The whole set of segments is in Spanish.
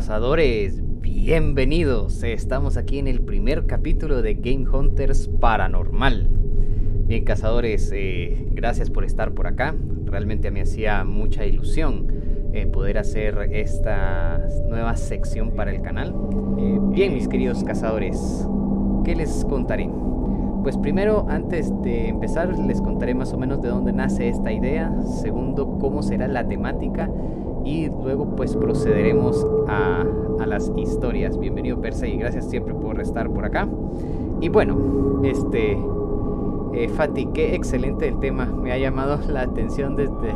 Cazadores, bienvenidos. Estamos aquí en el primer capítulo de Game Hunters Paranormal. Bien, cazadores, gracias por estar por acá. Realmente me hacía mucha ilusión poder hacer esta nueva sección para el canal. Bien, mis queridos cazadores, ¿qué les contaré? Pues primero, antes de empezar, les contaré más o menos de dónde nace esta idea. Segundo, cómo será la temática. Y luego pues procederemos a las historias. Bienvenido Perse y gracias siempre por estar por acá. Y bueno, Fati, qué excelente el tema. Me ha llamado la atención desde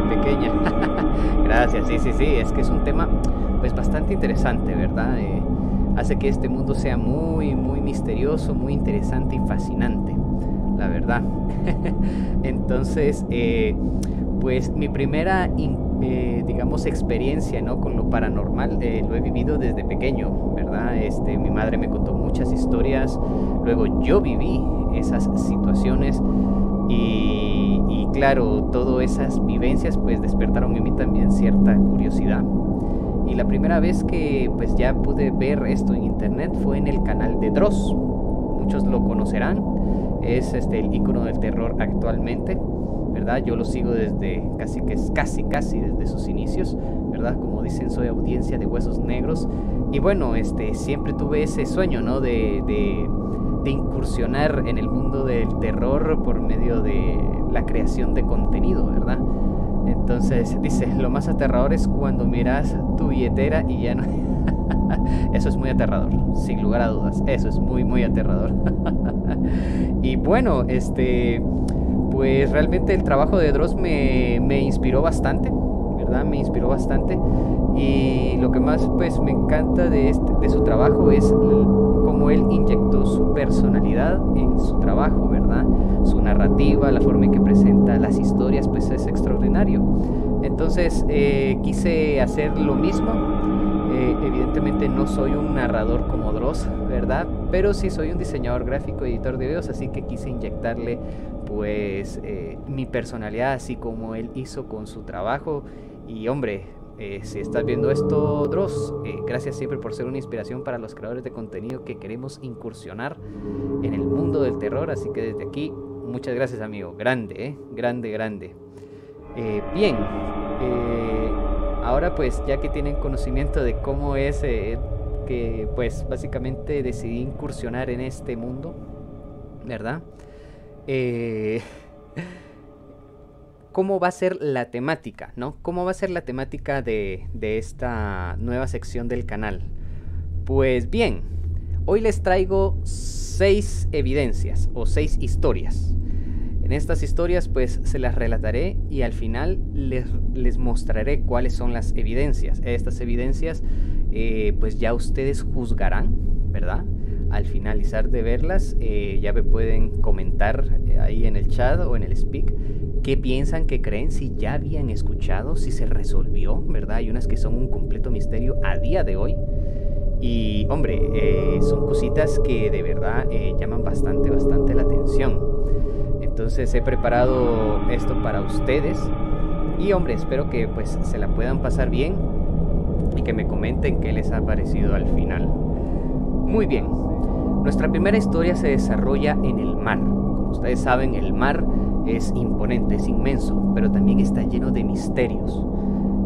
pequeña. Gracias, sí, es que es un tema pues bastante interesante, ¿verdad? Hace que este mundo sea muy misterioso, muy interesante y fascinante, la verdad. Entonces, pues mi primera digamos experiencia, ¿no?, con lo paranormal lo he vivido desde pequeño, ¿verdad? Mi madre me contó muchas historias, luego yo viví esas situaciones y claro, todas esas vivencias pues despertaron en mí también cierta curiosidad. Y la primera vez que pues ya pude ver esto en internet fue en el canal de Dross. Muchos lo conocerán, es el icono del terror actualmente, ¿verdad? Yo lo sigo desde casi desde sus inicios, ¿verdad? Como dicen, soy audiencia de Huesos Negros. Y bueno, siempre tuve ese sueño, ¿no? De incursionar en el mundo del terror por medio de la creación de contenido, ¿verdad? Entonces dice, lo más aterrador es cuando miras tu billetera y ya no... Eso es muy aterrador, sin lugar a dudas. Eso es muy aterrador. Y bueno, pues realmente el trabajo de Dross me inspiró bastante, ¿verdad? Me inspiró bastante. Y lo que más pues me encanta de su trabajo es cómo él inyectó su personalidad en su trabajo, ¿verdad? Su narrativa, la forma en que presenta las historias, pues es extraordinario. Entonces quise hacer lo mismo. Evidentemente no soy un narrador como Dross, ¿verdad? Pero sí soy un diseñador gráfico, editor de videos, así que quise inyectarle pues mi personalidad, así como él hizo con su trabajo. Y hombre, si estás viendo esto, Dross, gracias siempre por ser una inspiración para los creadores de contenido que queremos incursionar en el mundo del terror. Así que desde aquí, muchas gracias, amigo. Grande, grande. Bien, ahora pues ya que tienen conocimiento de cómo es que pues básicamente decidí incursionar en este mundo, ¿verdad? ¿Cómo va a ser la temática, no? ¿Cómo va a ser la temática de esta nueva sección del canal? Pues bien, hoy les traigo 6 evidencias o 6 historias. En estas historias pues se las relataré y al final les mostraré cuáles son las evidencias. Estas evidencias pues ya ustedes juzgarán, ¿verdad? Al finalizar de verlas ya me pueden comentar ahí en el chat o en el speak qué piensan, qué creen, si ya habían escuchado, si se resolvió, ¿verdad? Hay unas que son un completo misterio a día de hoy. Y hombre, son cositas que de verdad llaman bastante la atención. Entonces he preparado esto para ustedes. Y hombre, espero que pues se la puedan pasar bien y que me comenten qué les ha parecido al final. Muy bien, nuestra primera historia se desarrolla en el mar. Como ustedes saben, el mar es imponente, es inmenso, pero también está lleno de misterios.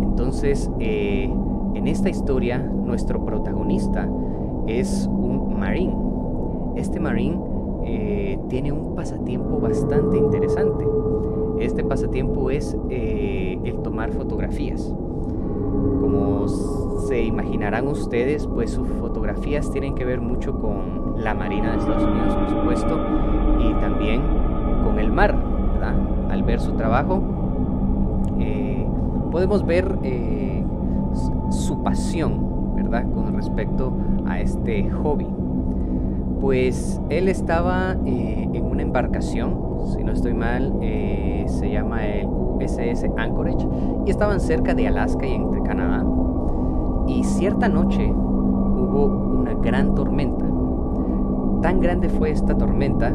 Entonces, en esta historia, nuestro protagonista es un marín. Este marín tiene un pasatiempo bastante interesante. Este pasatiempo es el tomar fotografías. Como se imaginarán ustedes, pues sus fotografías tienen que ver mucho con la Marina de Estados Unidos, por supuesto, y también con el mar, ¿verdad? Al ver su trabajo, podemos ver su pasión, ¿verdad?, con respecto a este hobby. Pues él estaba en una embarcación, si no estoy mal, se llama el USS Anchorage, y estaban cerca de Alaska y entre Canadá. Y cierta noche hubo una gran tormenta. Tan grande fue esta tormenta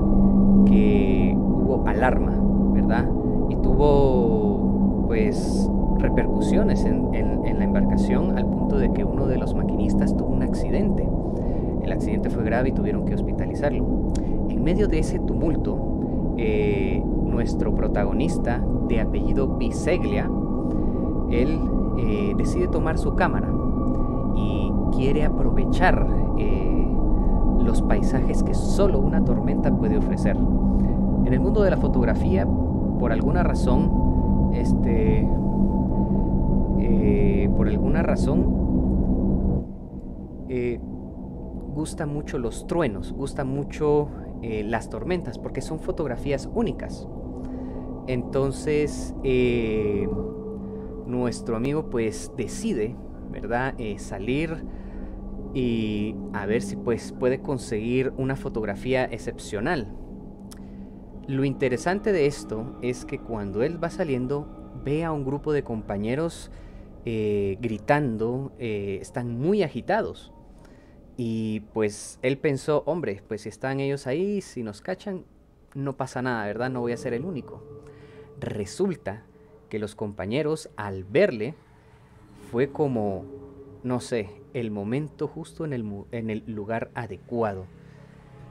que hubo alarma, ¿verdad? Y tuvo pues repercusiones en la embarcación, al punto de que uno de los maquinistas tuvo un accidente. El accidente fue grave y tuvieron que hospitalizarlo. En medio de ese tumulto, nuestro protagonista, de apellido Biseglia, él decide tomar su cámara y quiere aprovechar los paisajes que solo una tormenta puede ofrecer. En el mundo de la fotografía, por alguna razón, gusta mucho los truenos, gusta mucho las tormentas, porque son fotografías únicas. Entonces, nuestro amigo pues decide, ¿verdad?, salir y a ver si pues puede conseguir una fotografía excepcional. Lo interesante de esto es que cuando él va saliendo, ve a un grupo de compañeros gritando, están muy agitados. Y pues él pensó, hombre, pues si están ellos ahí, si nos cachan, no pasa nada, ¿verdad? No voy a ser el único. Resulta que los compañeros, al verle, fue como, no sé, el momento justo en el lugar adecuado.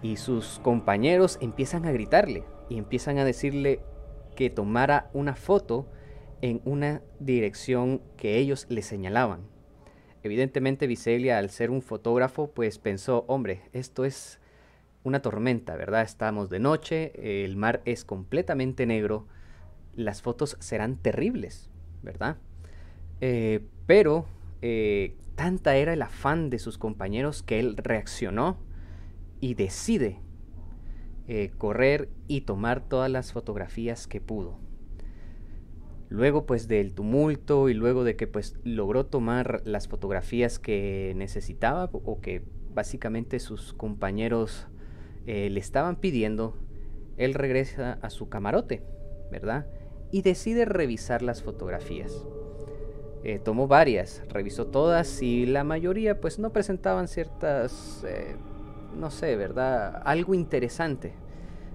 Y sus compañeros empiezan a gritarle y empiezan a decirle que tomara una foto en una dirección que ellos le señalaban. Evidentemente Biseglia, al ser un fotógrafo, pues pensó, hombre, esto es una tormenta, ¿verdad? Estamos de noche, el mar es completamente negro, las fotos serán terribles, ¿verdad? Pero tanta era el afán de sus compañeros que él reaccionó y decide correr y tomar todas las fotografías que pudo. Luego pues del tumulto y luego de que pues logró tomar las fotografías que necesitaba o que básicamente sus compañeros le estaban pidiendo, él regresa a su camarote, ¿verdad? Y decide revisar las fotografías. Tomó varias, revisó todas y la mayoría pues no presentaban ciertas, no sé, ¿verdad? Algo interesante.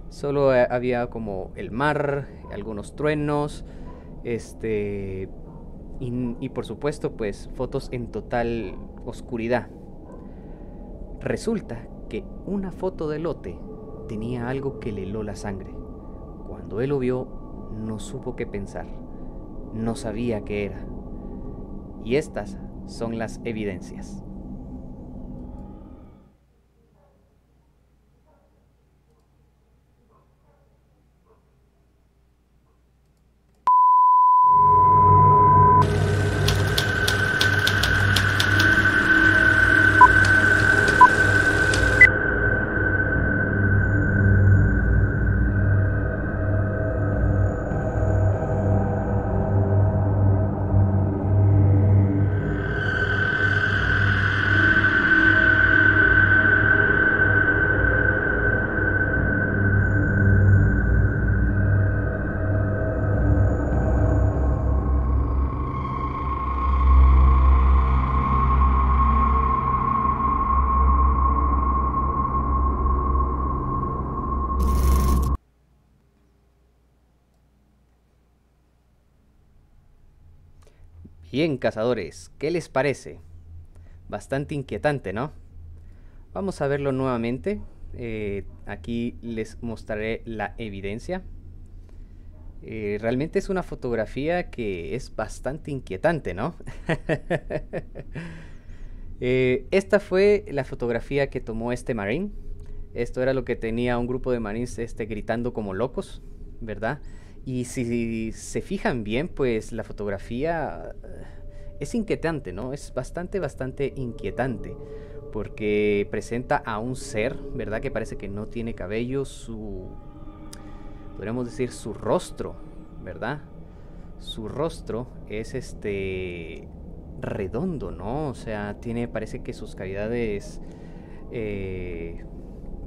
Solo había como el mar, algunos truenos, y por supuesto pues fotos en total oscuridad. Resulta que una foto de lote tenía algo que le heló la sangre. Cuando él lo vio, no supo qué pensar, no sabía qué era. Y estas son las evidencias. Bien, cazadores, ¿qué les parece? Bastante inquietante, ¿no? Vamos a verlo nuevamente. Aquí les mostraré la evidencia. Realmente es una fotografía que es bastante inquietante, ¿no? Esta fue la fotografía que tomó este marín. Esto era lo que tenía un grupo de marines gritando como locos, ¿verdad? Y si se fijan bien, pues la fotografía es inquietante, ¿no? Es bastante inquietante, porque presenta a un ser, ¿verdad? Que parece que no tiene cabello, podríamos decir su rostro, ¿verdad? Su rostro es redondo, ¿no? O sea, parece que sus cavidades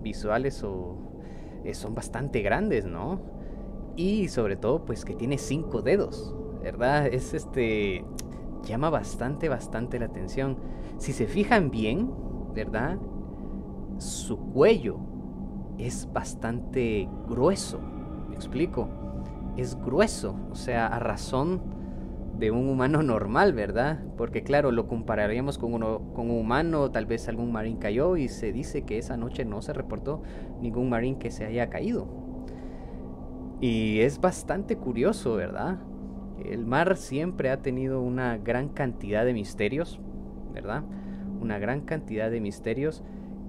visuales son bastante grandes, ¿no? Y sobre todo pues que tiene 5 dedos, ¿verdad? Llama bastante la atención. Si se fijan bien, ¿verdad? Su cuello es bastante grueso. ¿Me explico? Es grueso, o sea, a razón de un humano normal, ¿verdad? Porque claro, lo compararíamos con un humano, tal vez algún marín cayó y se dice que esa noche no se reportó ningún marín que se haya caído. Y es bastante curioso, ¿verdad? El mar siempre ha tenido una gran cantidad de misterios, ¿verdad? Una gran cantidad de misterios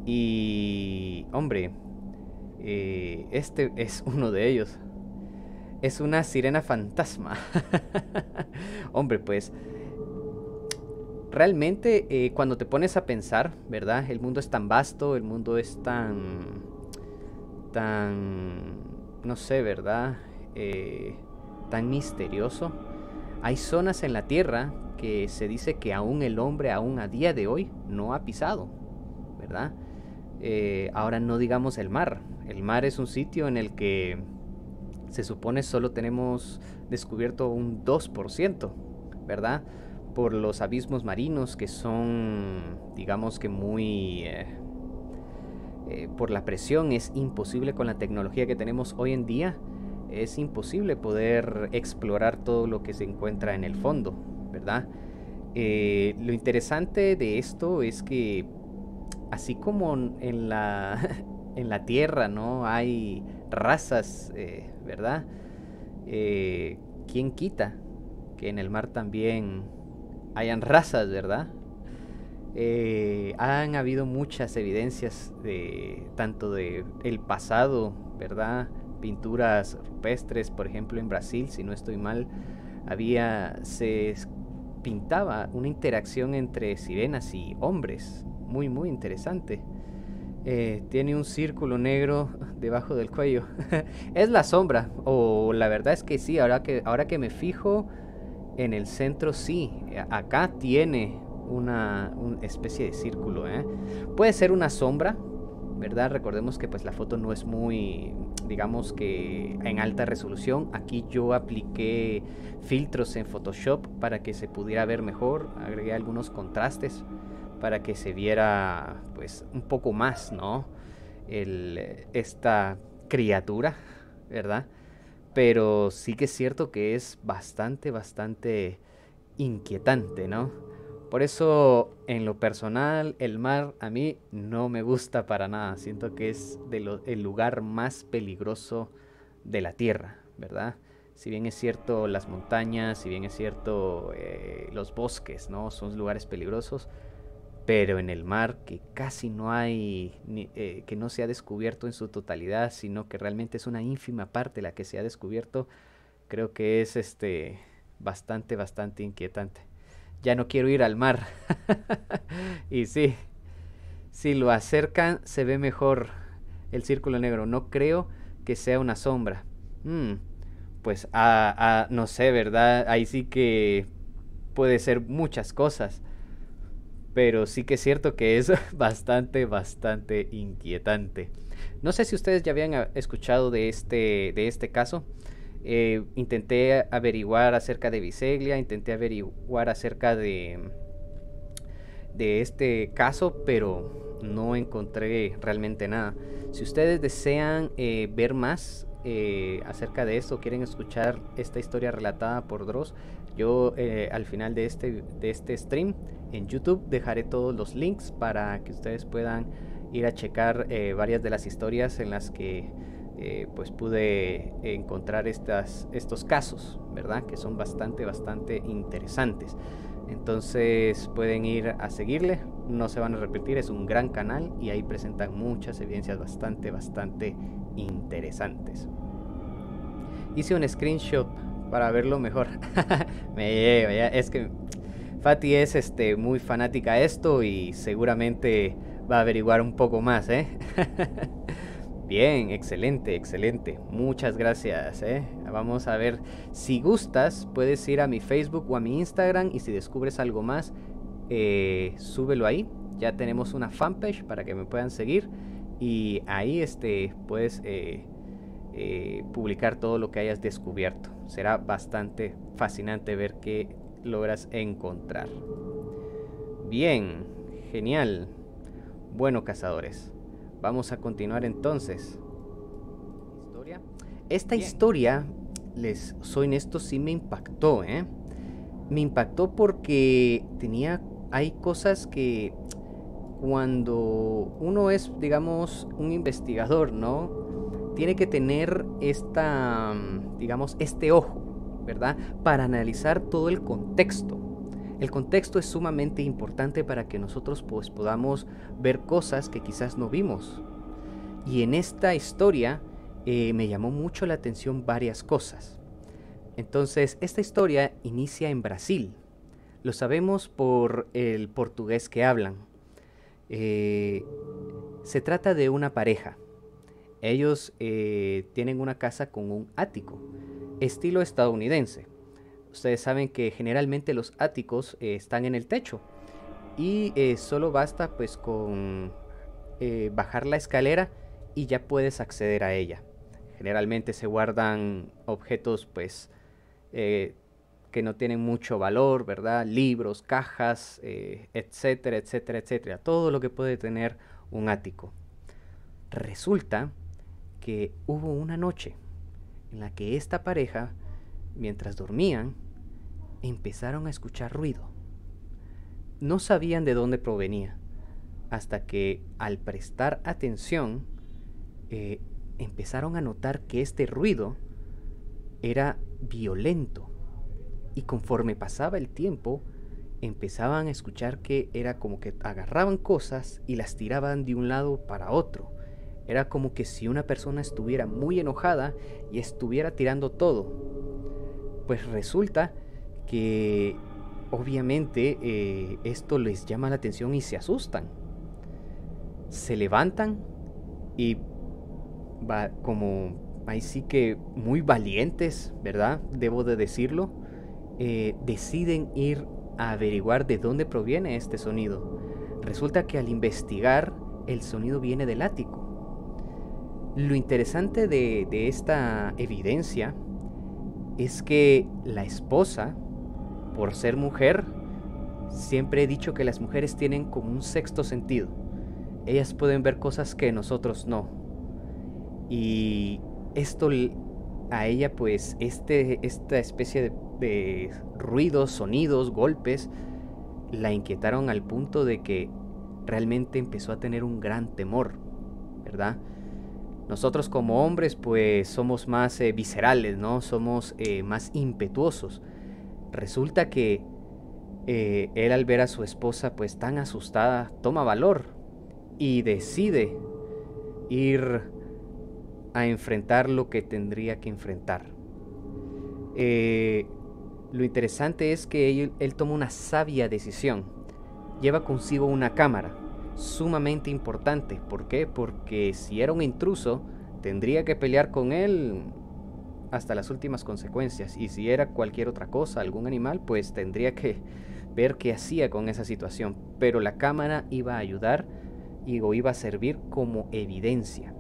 y, hombre, este es uno de ellos. Es una sirena fantasma. Hombre, pues realmente cuando te pones a pensar, ¿verdad? El mundo es tan vasto, el mundo es tan, no sé, ¿verdad? Tan misterioso. Hay zonas en la Tierra que se dice que aún el hombre, aún a día de hoy, no ha pisado, ¿verdad? Ahora no digamos el mar. El mar es un sitio en el que se supone solo tenemos descubierto un 2%, ¿verdad? Por los abismos marinos que son, digamos que muy... por la presión es imposible con la tecnología que tenemos hoy en día. Es imposible poder explorar todo lo que se encuentra en el fondo, ¿verdad? Lo interesante de esto es que así como en la, en la Tierra, ¿no? Hay razas, ¿verdad? ¿Quién quita que en el mar también hayan razas, ¿verdad? Han habido muchas evidencias de tanto de el pasado, ¿verdad? Pinturas rupestres, por ejemplo en Brasil, si no estoy mal, se pintaba una interacción entre sirenas y hombres, muy muy interesante. Tiene un círculo negro debajo del cuello. Es la sombra, o la verdad es que sí, ahora que me fijo en el centro, sí, acá tiene una especie de círculo, ¿eh? Puede ser una sombra, ¿verdad? Recordemos que pues la foto no es muy, digamos que en alta resolución. Aquí yo apliqué filtros en Photoshop para que se pudiera ver mejor, agregué algunos contrastes para que se viera pues un poco más, ¿no? Esta criatura, ¿verdad? Pero sí que es cierto que es bastante inquietante, ¿no? Por eso, en lo personal, el mar a mí no me gusta para nada. Siento que es el lugar más peligroso de la Tierra, ¿verdad? Si bien es cierto las montañas, si bien es cierto los bosques, ¿no? Son lugares peligrosos, pero en el mar que casi no hay, que no se ha descubierto en su totalidad, sino que realmente es una ínfima parte la que se ha descubierto, creo que es bastante inquietante. Ya no quiero ir al mar. Y sí, si lo acercan se ve mejor el círculo negro. No creo que sea una sombra. Pues no sé, ¿verdad? Ahí sí que puede ser muchas cosas. Pero sí que es cierto que es bastante inquietante. No sé si ustedes ya habían escuchado de este caso. Intenté averiguar acerca de Biseglia, intenté averiguar acerca de este caso, pero no encontré realmente nada. Si ustedes desean ver más acerca de esto, quieren escuchar esta historia relatada por Dross, yo al final de este stream en YouTube dejaré todos los links para que ustedes puedan ir a checar varias de las historias en las que pues pude encontrar estos casos, ¿verdad? Que son bastante interesantes. Entonces pueden ir a seguirle, no se van a repetir, es un gran canal y ahí presentan muchas evidencias bastante interesantes. Hice un screenshot para verlo mejor. Me lleva, ya. Es que Fati es muy fanática a esto y seguramente va a averiguar un poco más, ¿eh? Bien, excelente. Muchas gracias, ¿eh? Vamos a ver. Si gustas, puedes ir a mi Facebook o a mi Instagram y si descubres algo más, súbelo ahí. Ya tenemos una fanpage para que me puedan seguir y ahí puedes publicar todo lo que hayas descubierto. Será bastante fascinante ver qué logras encontrar. Bien, genial. Bueno, cazadores, vamos a continuar entonces. Esta historia, les soy honesto, sí me impactó, ¿eh? Me impactó porque hay cosas que cuando uno es, digamos, un investigador, ¿no? Tiene que tener digamos, este ojo, ¿verdad? Para analizar todo el contexto. El contexto es sumamente importante para que nosotros pues podamos ver cosas que quizás no vimos. Y en esta historia me llamó mucho la atención varias cosas. Entonces, esta historia inicia en Brasil. Lo sabemos por el portugués que hablan. Eh, Se trata de una pareja. Ellos tienen una casa con un ático, estilo estadounidense. Ustedes saben que generalmente los áticos están en el techo y solo basta pues con bajar la escalera y ya puedes acceder a ella. Generalmente se guardan objetos pues eh, que no tienen mucho valor, ¿verdad? Libros, cajas, etcétera, etcétera, etcétera. Todo lo que puede tener un ático. Resulta que hubo una noche en la que esta pareja, mientras dormían, empezaron a escuchar ruido. No sabían de dónde provenía, hasta que al prestar atención, eh, empezaron a notar que este ruido era violento. Y conforme pasaba el tiempo, empezaban a escuchar que era como que agarraban cosas y las tiraban de un lado para otro. Era como que si una persona estuviera muy enojada y estuviera tirando todo. Pues resulta que obviamente esto les llama la atención y se asustan. Se levantan y va como ahí sí que muy valientes, ¿verdad? Debo de decirlo. Deciden ir a averiguar de dónde proviene este sonido. Resulta que al investigar, el sonido viene del ático. Lo interesante de esta evidencia es que la esposa, por ser mujer, siempre he dicho que las mujeres tienen como un sexto sentido. Ellas pueden ver cosas que nosotros no. Y esto a ella pues esta especie de ruidos, sonidos, golpes, la inquietaron al punto de que realmente empezó a tener un gran temor, ¿verdad? Nosotros como hombres pues somos más viscerales, ¿no? Somos más impetuosos. Resulta que él al ver a su esposa pues tan asustada toma valor y decide ir a enfrentar lo que tendría que enfrentar. Lo interesante es que él toma una sabia decisión. Lleva consigo una cámara, sumamente importante. ¿Por qué? Porque si era un intruso, tendría que pelear con él hasta las últimas consecuencias. Y si era cualquier otra cosa, algún animal, pues tendría que ver qué hacía con esa situación. Pero la cámara iba a ayudar y iba a servir como evidencia.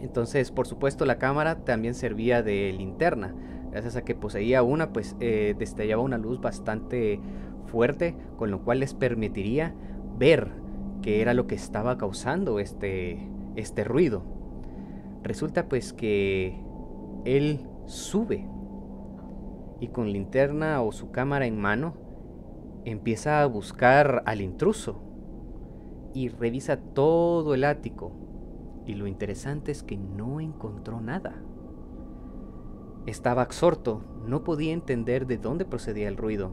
Entonces, por supuesto, la cámara también servía de linterna. Gracias a que poseía una, pues destellaba una luz bastante fuerte, con lo cual les permitiría ver qué era lo que estaba causando este ruido. Resulta pues que él sube y con linterna o su cámara en mano empieza a buscar al intruso y revisa todo el ático. Y lo interesante es que no encontró nada. Estaba absorto, no podía entender de dónde procedía el ruido.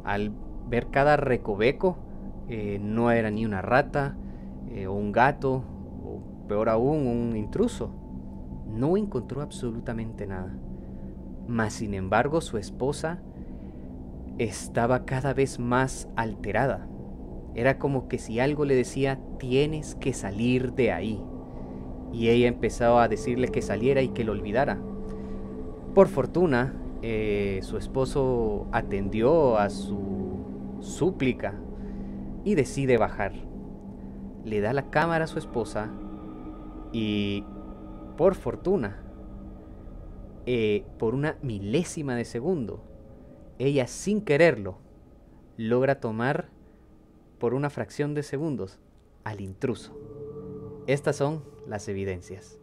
Al ver cada recoveco, no era ni una rata, o un gato, o peor aún, un intruso. No encontró absolutamente nada. Mas, sin embargo, su esposa estaba cada vez más alterada. Era como que si algo le decía, tienes que salir de ahí. Y ella empezaba a decirle que saliera y que lo olvidara. Por fortuna, su esposo atendió a su súplica y decide bajar. Le da la cámara a su esposa y, por fortuna, por una milésima de segundo, ella sin quererlo logra tomar por una fracción de segundos al intruso. Estas son las evidencias.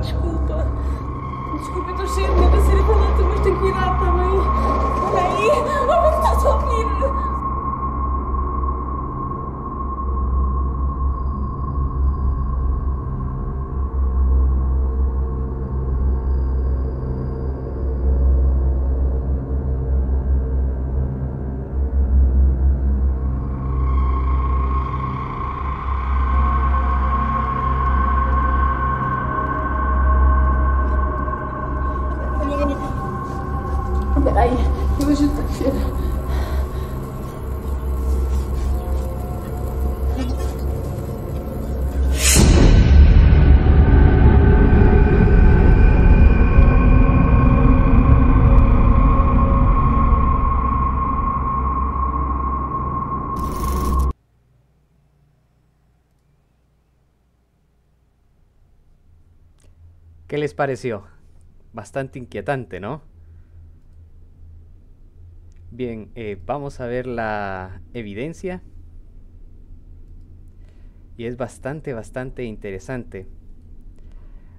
desculpa. Desculpa, eu estou cheia de medo a ser falante, mas tem cuidado, está bem? Olha aí, olha que estás a ouvir. Espera aí, eu ajudo a descer. ¿Qué les pareció? Bastante inquietante, ¿no? Bien, vamos a ver la evidencia. Y es bastante interesante.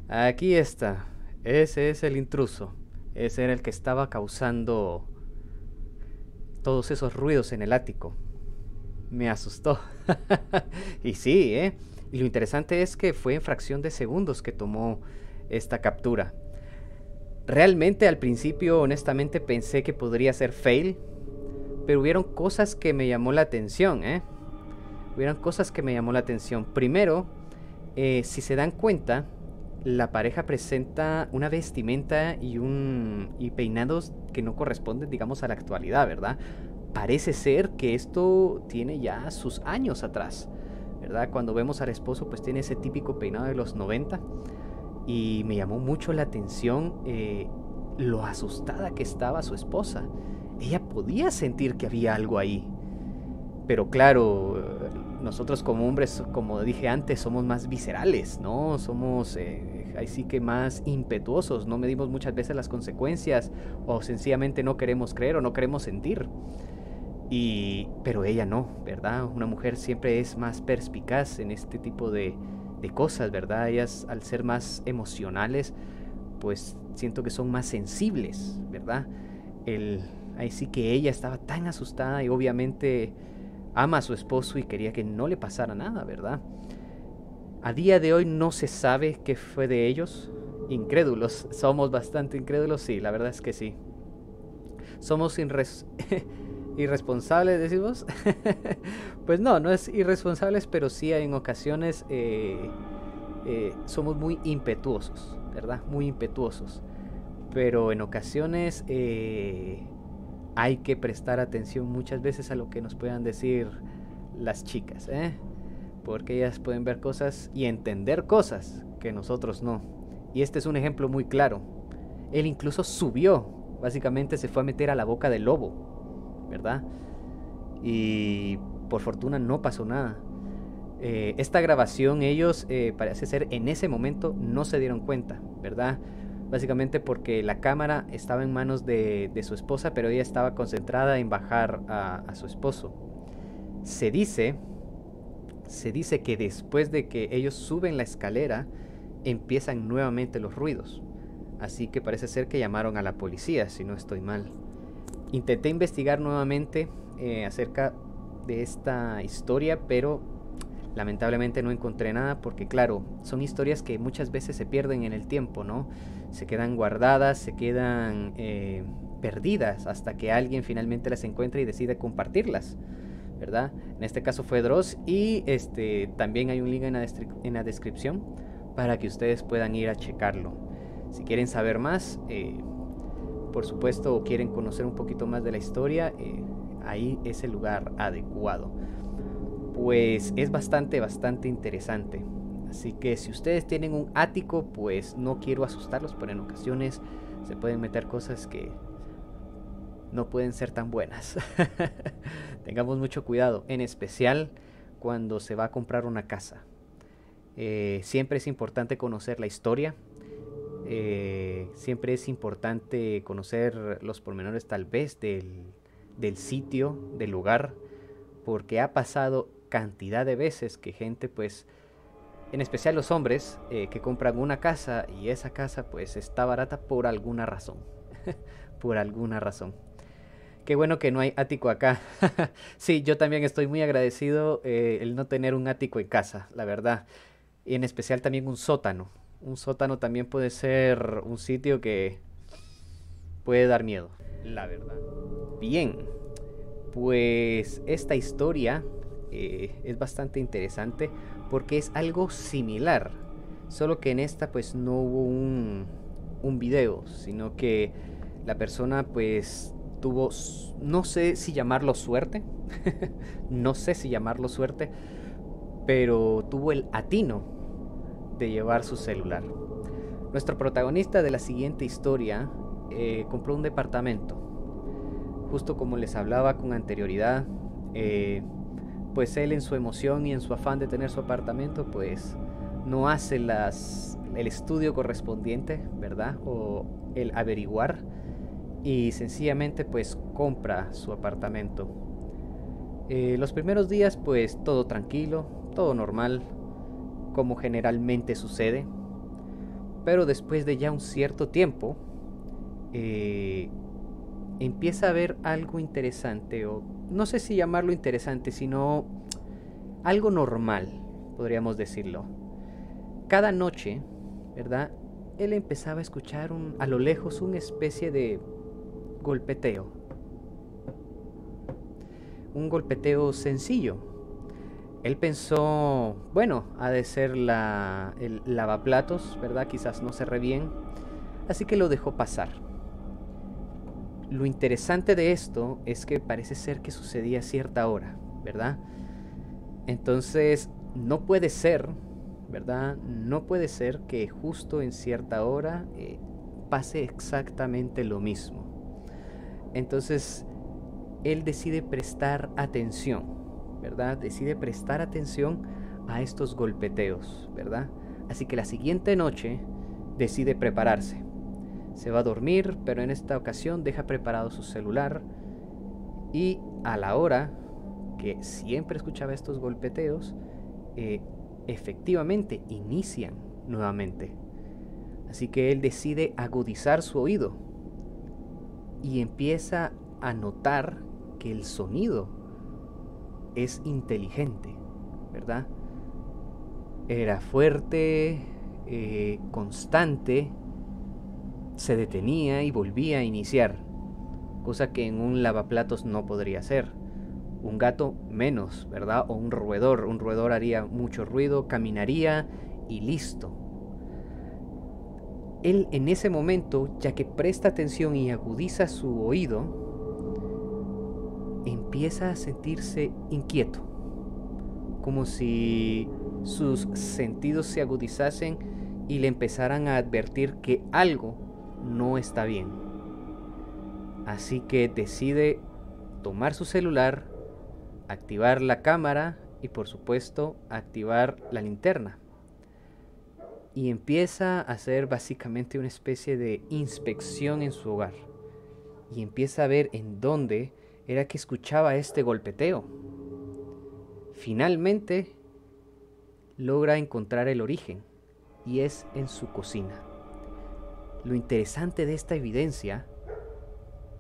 Aquí está. Ese es el intruso. Ese era el que estaba causando todos esos ruidos en el ático. Me asustó. Y sí, ¿eh? Y lo interesante es que fue en fracción de segundos que tomó esta captura. Realmente al principio, honestamente, pensé que podría ser fail, pero hubieron cosas que me llamó la atención, ¿eh? Hubieron cosas que me llamó la atención. Primero, si se dan cuenta, la pareja presenta una vestimenta y peinados que no corresponden, digamos, a la actualidad, ¿verdad? Parece ser que esto tiene ya sus años atrás, ¿verdad? Cuando vemos al esposo, pues tiene ese típico peinado de los 90. Y me llamó mucho la atención lo asustada que estaba su esposa. Ella podía sentir que había algo ahí. Pero claro, nosotros como hombres, como dije antes, somos más viscerales, ¿no? Somos ahí sí que más impetuosos. No medimos muchas veces las consecuencias o sencillamente no queremos creer o no queremos sentir. Pero ella no, ¿verdad? Una mujer siempre es más perspicaz en este tipo de cosas, ¿verdad? Ellas, al ser más emocionales, pues siento que son más sensibles, ¿verdad? Ahí sí que ella estaba tan asustada y obviamente ama a su esposo y quería que no le pasara nada, ¿verdad? A día de hoy no se sabe qué fue de ellos. Incrédulos, somos bastante incrédulos, sí, la verdad es que sí. Somos irresponsables, decimos. Pues no es irresponsables, pero sí en ocasiones somos muy impetuosos, ¿verdad? Muy impetuosos. Pero en ocasiones hay que prestar atención muchas veces a lo que nos puedan decir las chicas, ¿eh? Porque ellas pueden ver cosas y entender cosas que nosotros no. Y este es un ejemplo muy claro. Él incluso subió, básicamente se fue a meter a la boca del lobo, ¿verdad? Y por fortuna no pasó nada. Esta grabación ellos parece ser en ese momento no se dieron cuenta, ¿verdad? Básicamente porque la cámara estaba en manos de su esposa, pero ella estaba concentrada en bajar a su esposo. Se dice que después de que ellos suben la escalera empiezan nuevamente los ruidos. Así que parece ser que llamaron a la policía, si no estoy mal. Intenté investigar nuevamente acerca de esta historia, pero lamentablemente no encontré nada porque claro, son historias que muchas veces se pierden en el tiempo, ¿no? Se quedan guardadas, se quedan perdidas hasta que alguien finalmente las encuentra y decide compartirlas, ¿verdad? En este caso fue Dross y también hay un link en la descripción para que ustedes puedan ir a checarlo. Si quieren saber más, por supuesto, o quieren conocer un poquito más de la historia, ahí es el lugar adecuado. Pues es bastante interesante. Así que si ustedes tienen un ático, pues no quiero asustarlos, pero en ocasiones se pueden meter cosas que no pueden ser tan buenas. Tengamos mucho cuidado, en especial cuando se va a comprar una casa. Siempre es importante conocer la historia. Siempre es importante conocer los pormenores tal vez del sitio, del lugar, porque ha pasado cantidad de veces que gente pues En especial los hombres que compran una casa y esa casa pues está barata por alguna razón. Por alguna razón. Qué bueno que no hay ático acá. Sí, yo también estoy muy agradecido el no tener un ático en casa, la verdad. Y en especial también un sótano. Un sótano también puede ser un sitio que puede dar miedo, la verdad. Bien, pues esta historia es bastante interesante porque es algo similar. Solo que en esta pues no hubo un video, sino que la persona pues tuvo, no sé si llamarlo suerte, no sé si llamarlo suerte, pero tuvo el atino de llevar su celular. Nuestro protagonista de la siguiente historia compró un departamento. Justo como les hablaba con anterioridad, pues él en su emoción y en su afán de tener su apartamento, pues no hace el estudio correspondiente, ¿verdad? O el averiguar y sencillamente pues compra su apartamento. Los primeros días pues todo tranquilo, todo normal, como generalmente sucede, pero después de ya un cierto tiempo empieza a ver algo interesante, o no sé si llamarlo interesante, sino algo normal, podríamos decirlo. Cada noche, ¿verdad? Él empezaba a escuchar a lo lejos una especie de golpeteo. Un golpeteo sencillo. Él pensó, bueno, ha de ser el lavaplatos, ¿verdad? Quizás no cerré bien. Así que lo dejó pasar. Lo interesante de esto es que parece ser que sucedía a cierta hora, ¿verdad? Entonces, no puede ser, ¿verdad? No puede ser que justo en cierta hora pase exactamente lo mismo. Entonces, él decide prestar atención, ¿verdad? Decide prestar atención a estos golpeteos, ¿verdad? Así que la siguiente noche decide prepararse. Se va a dormir, pero en esta ocasión deja preparado su celular y a la hora que siempre escuchaba estos golpeteos, efectivamente inician nuevamente. Así que él decide agudizar su oído y empieza a notar que el sonido es inteligente, ¿verdad? Era fuerte, constante, se detenía y volvía a iniciar, cosa que en un lavaplatos no podría ser. Un gato menos, ¿verdad? O un roedor haría mucho ruido, caminaría y listo. Él en ese momento, ya que presta atención y agudiza su oído, empieza a sentirse inquieto, como si sus sentidos se agudizasen y le empezaran a advertir que algo no está bien. Así que decide tomar su celular, activar la cámara y por supuesto activar la linterna. Y empieza a hacer básicamente una especie de inspección en su hogar. Y empieza a ver en dónde era que escuchaba este golpeteo. Finalmente logra encontrar el origen y es en su cocina. Lo interesante de esta evidencia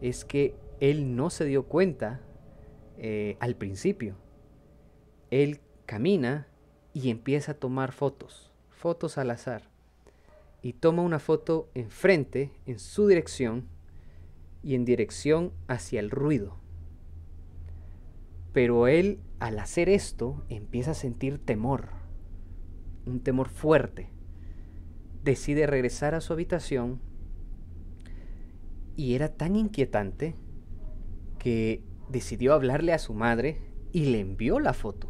es que él no se dio cuenta al principio. Él camina y empieza a tomar fotos al azar. Y toma una foto enfrente, en su dirección y en dirección hacia el ruido. Pero él, al hacer esto, empieza a sentir temor, un temor fuerte. Decide regresar a su habitación y era tan inquietante que decidió hablarle a su madre y le envió la foto.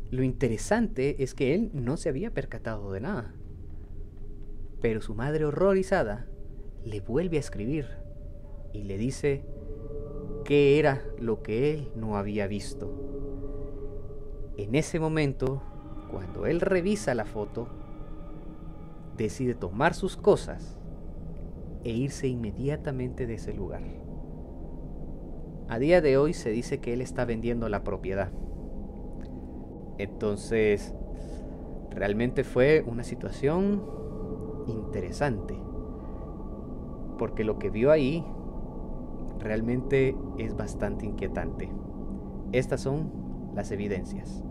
Lo interesante es que él no se había percatado de nada, pero su madre, horrorizada, le vuelve a escribir y le dice qué era lo que él no había visto. En ese momento, cuando él revisa la foto, decide tomar sus cosas e irse inmediatamente de ese lugar. A día de hoy se dice que él está vendiendo la propiedad. Entonces, Realmente fue una situación interesante, porque lo que vio ahí realmente es bastante inquietante. Estas son las evidencias.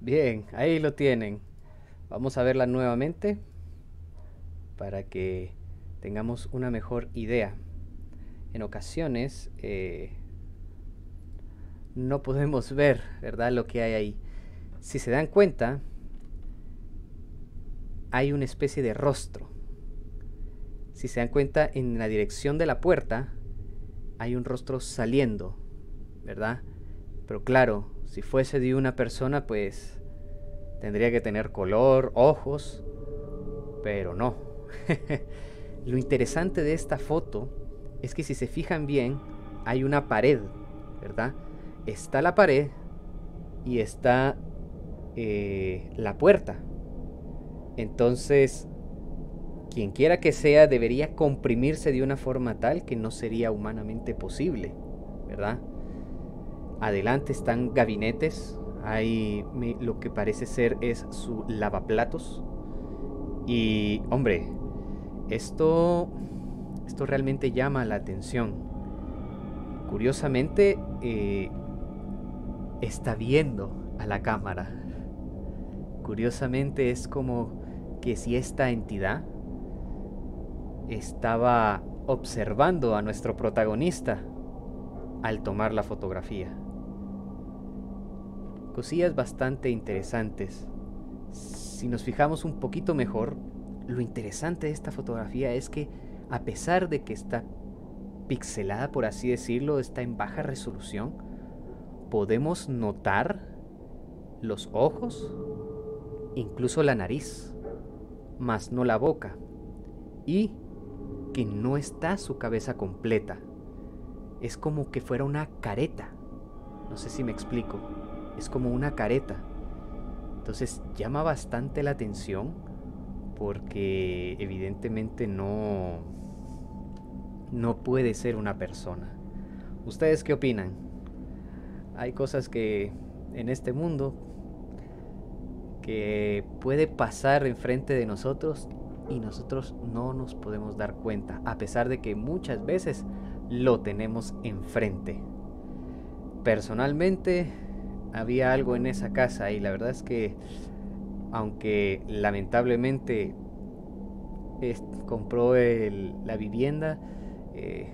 Bien, ahí lo tienen. Vamos a verla nuevamente para que tengamos una mejor idea. En ocasiones no podemos ver, ¿verdad?, lo que hay ahí. Si se dan cuenta, hay una especie de rostro. Si se dan cuenta, en la dirección de la puerta hay un rostro saliendo, ¿verdad? Pero claro, si fuese de una persona, pues tendría que tener color, ojos, pero no. Lo interesante de esta foto es que si se fijan bien, hay una pared, ¿verdad? Está la pared y está la puerta. Entonces, quien quiera que sea, debería comprimirse de una forma tal que no sería humanamente posible, ¿verdad? Adelante están gabinetes. Ahí lo que parece ser es su lavaplatos. Y, hombre, esto realmente llama la atención. Curiosamente, está viendo a la cámara. Curiosamente es como que si esta entidad estaba observando a nuestro protagonista al tomar la fotografía. Cosillas bastante interesantes. Si nos fijamos un poquito mejor, lo interesante de esta fotografía es que, a pesar de que está pixelada, por así decirlo, está en baja resolución, podemos notar los ojos, incluso la nariz, mas no la boca, y que no está su cabeza completa. Es como que fuera una careta. No sé si me explico. Es como una careta. Entonces llama bastante la atención porque evidentemente no puede ser una persona. ¿Ustedes qué opinan? Hay cosas que en este mundo que puede pasar enfrente de nosotros y nosotros no nos podemos dar cuenta, a pesar de que muchas veces lo tenemos enfrente. Personalmente, había algo en esa casa y la verdad es que, aunque lamentablemente compró la vivienda,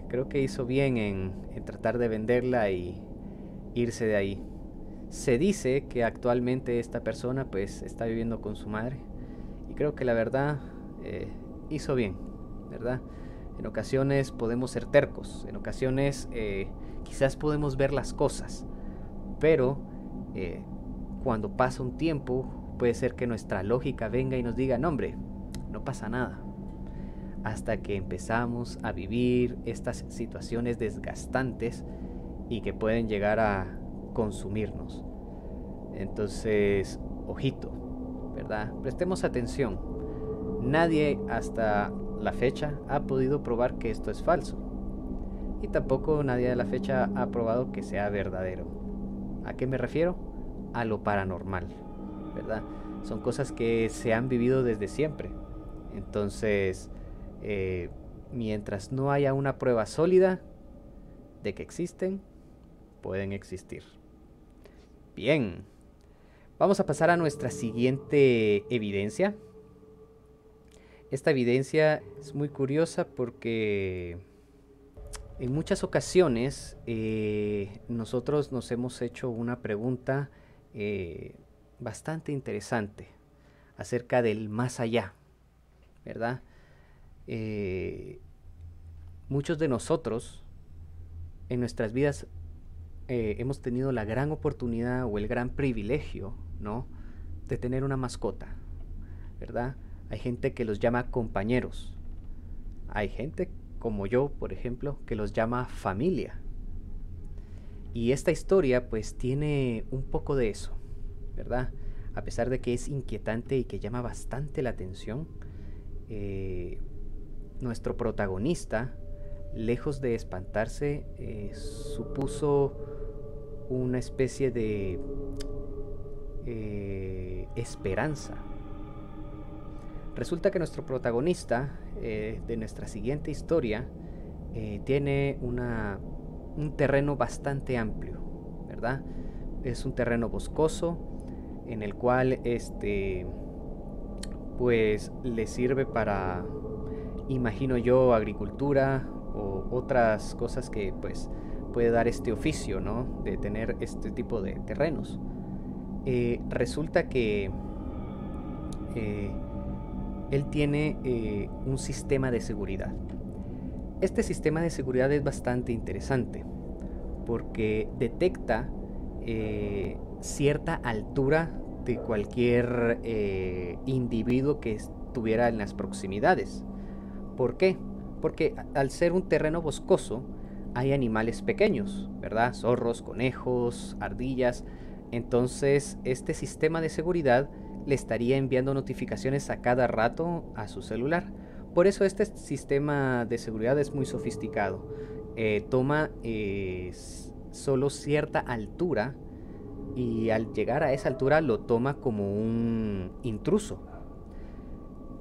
creo que hizo bien en tratar de venderla y irse de ahí. Se dice que actualmente esta persona pues está viviendo con su madre y creo que la verdad hizo bien, ¿verdad? En ocasiones podemos ser tercos, en ocasiones quizás podemos ver las cosas, pero cuando pasa un tiempo puede ser que nuestra lógica venga y nos diga, no hombre, no pasa nada, hasta que empezamos a vivir estas situaciones desgastantes y que pueden llegar a consumirnos. Entonces, ojito, ¿verdad? Prestemos atención. Nadie hasta la fecha ha podido probar que esto es falso. Y tampoco nadie a la fecha ha probado que sea verdadero. ¿A qué me refiero? A lo paranormal, ¿verdad? Son cosas que se han vivido desde siempre. Entonces, mientras no haya una prueba sólida de que existen, pueden existir. Bien, vamos a pasar a nuestra siguiente evidencia. Esta evidencia es muy curiosa porque En muchas ocasiones nosotros nos hemos hecho una pregunta bastante interesante acerca del más allá, ¿verdad? Eh, Muchos de nosotros en nuestras vidas hemos tenido la gran oportunidad o el gran privilegio, ¿no? De tener una mascota, ¿verdad? Hay gente que los llama compañeros. Hay gente como yo, por ejemplo, que los llama familia. Y esta historia pues tiene un poco de eso, ¿verdad? A pesar de que es inquietante y que llama bastante la atención, nuestro protagonista, lejos de espantarse, supuso una especie de esperanza. Resulta que nuestro protagonista de nuestra siguiente historia tiene un terreno bastante amplio, ¿verdad? Es un terreno boscoso en el cual pues le sirve para, imagino yo, agricultura o otras cosas que pues puede dar este oficio, ¿no? De tener este tipo de terrenos. Resulta que él tiene un sistema de seguridad. Este sistema de seguridad es bastante interesante porque detecta cierta altura de cualquier individuo que estuviera en las proximidades. ¿Por qué? Porque al ser un terreno boscoso hay animales pequeños, ¿verdad? Zorros, conejos, ardillas. Entonces este sistema de seguridad le estaría enviando notificaciones a cada rato a su celular. Por eso este sistema de seguridad es muy sofisticado. Toma solo cierta altura y al llegar a esa altura lo toma como un intruso.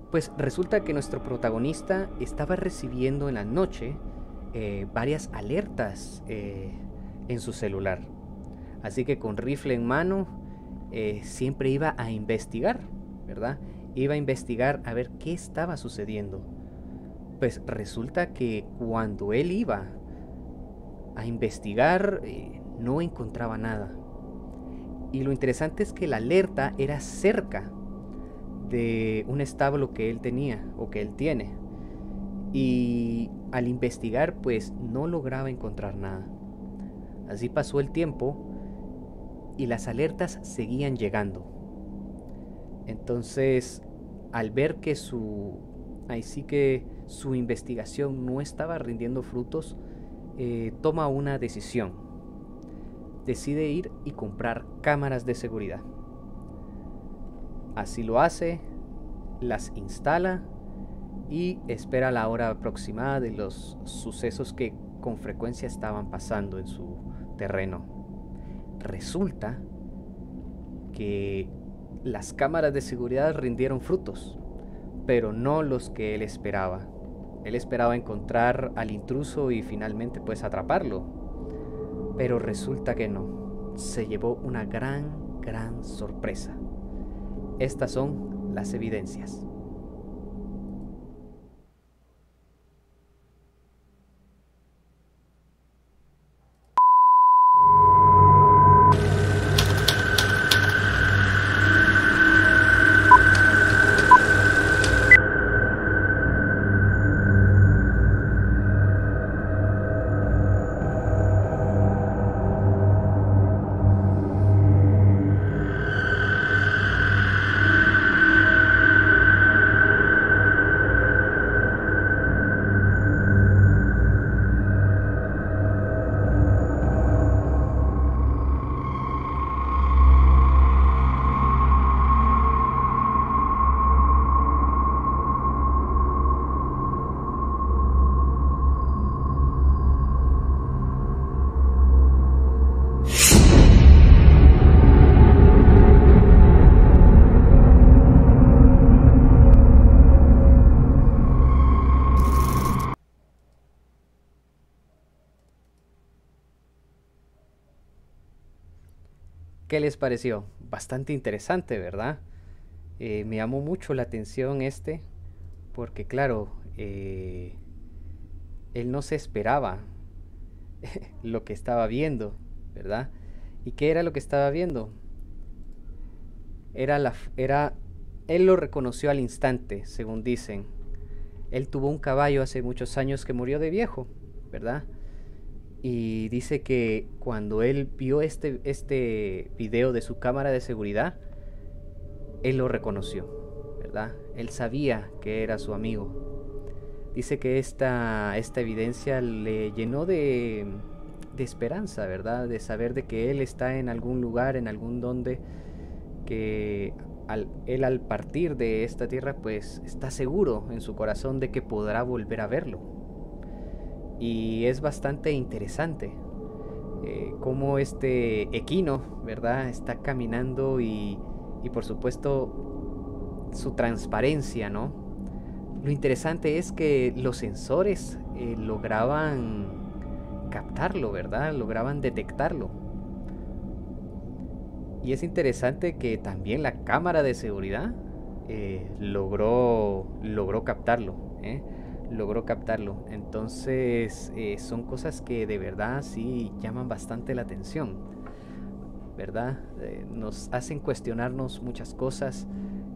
Pues resulta que nuestro protagonista estaba recibiendo en la noche varias alertas en su celular. Así que con rifle en mano siempre iba a investigar, ¿verdad? Iba a investigar a ver qué estaba sucediendo. Pues resulta que cuando él iba a investigar no encontraba nada. Y lo interesante es que la alerta era cerca de un establo que él tenía o que él tiene. Y al investigar pues no lograba encontrar nada. Así pasó el tiempo y las alertas seguían llegando. Entonces, al ver que su investigación no estaba rindiendo frutos, toma una decisión. Decide ir y comprar cámaras de seguridad. Así lo hace, las instala y espera la hora aproximada de los sucesos que con frecuencia estaban pasando en su terreno. Resulta que las cámaras de seguridad rindieron frutos, pero no los que él esperaba. Él esperaba encontrar al intruso y finalmente pues atraparlo, pero resulta que no. Se llevó una gran sorpresa. Estas son las evidencias. ¿Qué les pareció? Bastante interesante, ¿verdad? Me llamó mucho la atención porque claro, él no se esperaba lo que estaba viendo, ¿verdad? ¿Y qué era lo que estaba viendo? Era, él lo reconoció al instante, según dicen. Él tuvo un caballo hace muchos años que murió de viejo, ¿verdad? Y dice que cuando él vio este video de su cámara de seguridad, él lo reconoció, ¿verdad? Él sabía que era su amigo. Dice que esta evidencia le llenó de esperanza, ¿verdad? De saber de que él está en algún lugar, en algún donde, que él al partir de esta tierra, pues está seguro en su corazón de que podrá volver a verlo. Y es bastante interesante cómo este equino, ¿verdad? Está caminando y por supuesto su transparencia, ¿no? Lo interesante es que los sensores lograban captarlo, ¿verdad? Lograban detectarlo. Y es interesante que también la cámara de seguridad logró captarlo, ¿eh? Logró captarlo. Entonces son cosas que de verdad sí llaman bastante la atención, ¿verdad? Nos hacen cuestionarnos muchas cosas.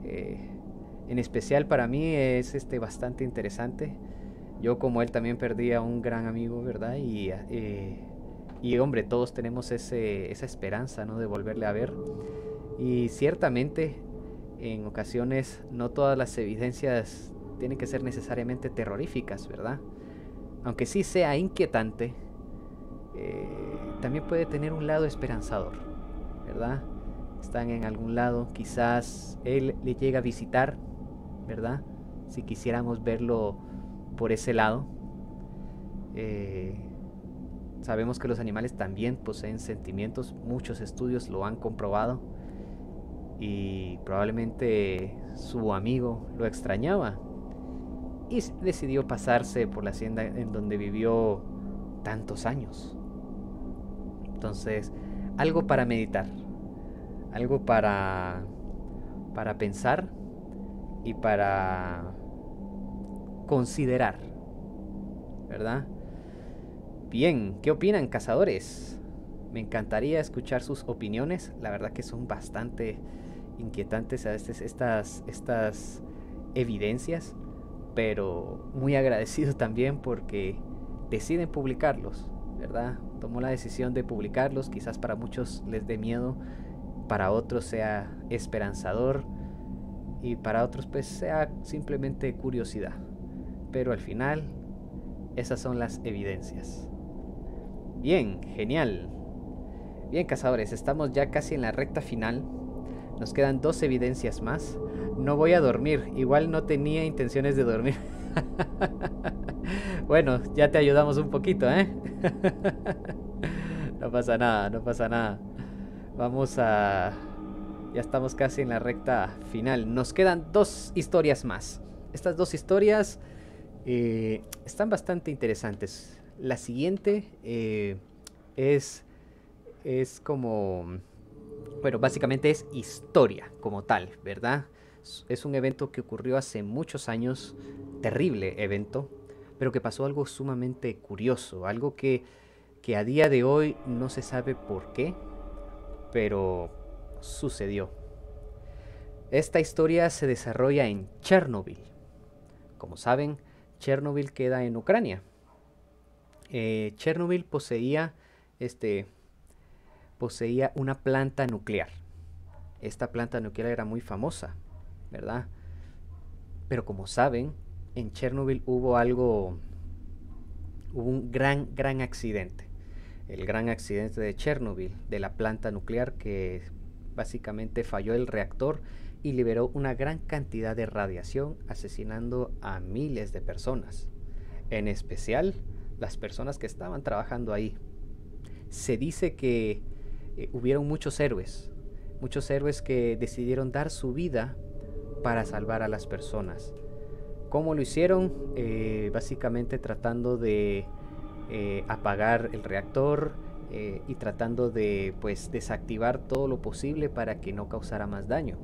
En especial para mí es bastante interesante. Yo como él también perdí a un gran amigo, ¿verdad? Y hombre, todos tenemos esa esperanza, ¿no? De volverle a ver. Y ciertamente en ocasiones no todas las evidencias tienen que ser necesariamente terroríficas, ¿verdad? Aunque sí sea inquietante, también puede tener un lado esperanzador, ¿verdad? Están en algún lado, quizás él le llega a visitar, ¿verdad? Si quisiéramos verlo por ese lado. Sabemos que los animales también poseen sentimientos, muchos estudios lo han comprobado y probablemente su amigo lo extrañaba y decidió pasarse por la hacienda en donde vivió tantos años. Entonces, algo para meditar, algo para pensar y para considerar, ¿verdad? Bien, ¿qué opinan, cazadores? Me encantaría escuchar sus opiniones. La verdad que son bastante inquietantes a veces estas evidencias, pero muy agradecido también porque deciden publicarlos, ¿verdad? Tomó la decisión de publicarlos, quizás para muchos les dé miedo, para otros sea esperanzador y para otros pues sea simplemente curiosidad. Pero al final, esas son las evidencias. Bien, genial. Bien, cazadores, estamos ya casi en la recta final. Nos quedan 2 evidencias más. No voy a dormir, igual no tenía intenciones de dormir. Bueno, ya te ayudamos un poquito, ¿eh? No pasa nada, no pasa nada. Vamos a... Ya estamos casi en la recta final. Nos quedan 2 historias más. Estas 2 historias están bastante interesantes. La siguiente es como... Bueno, básicamente es historia como tal, ¿verdad? Es un evento que ocurrió hace muchos años, terrible evento, pero que pasó algo sumamente curioso, algo que a día de hoy no se sabe por qué, pero sucedió. Esta historia se desarrolla en Chernobyl. Como saben, Chernobyl queda en Ucrania. Chernobyl poseía una planta nuclear. Esta planta nuclear era muy famosa, ¿verdad? Pero como saben, en Chernobyl hubo un gran accidente. El gran accidente de Chernobyl, de la planta nuclear, que básicamente falló el reactor y liberó una gran cantidad de radiación, asesinando a miles de personas, en especial las personas que estaban trabajando ahí. Se dice que hubieron muchos héroes que decidieron dar su vida para salvar a las personas. ¿Cómo lo hicieron? Básicamente tratando de apagar el reactor y tratando de pues desactivar todo lo posible para que no causara más daño.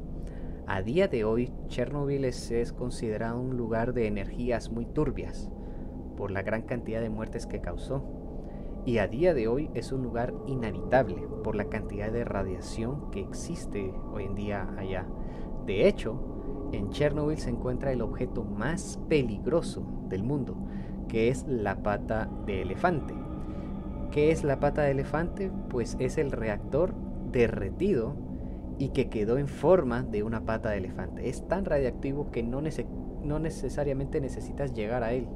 A día de hoy, Chernobyl es considerado un lugar de energías muy turbias por la gran cantidad de muertes que causó. y a día de hoy es un lugar inhabitable por la cantidad de radiación que existe hoy en día allá. De hecho, en Chernobyl se encuentra el objeto más peligroso del mundo, que es la pata de elefante. ¿Qué es la pata de elefante? Pues es el reactor derretido y que quedó en forma de una pata de elefante. Es tan radiactivo que no necesariamente necesitas llegar a él.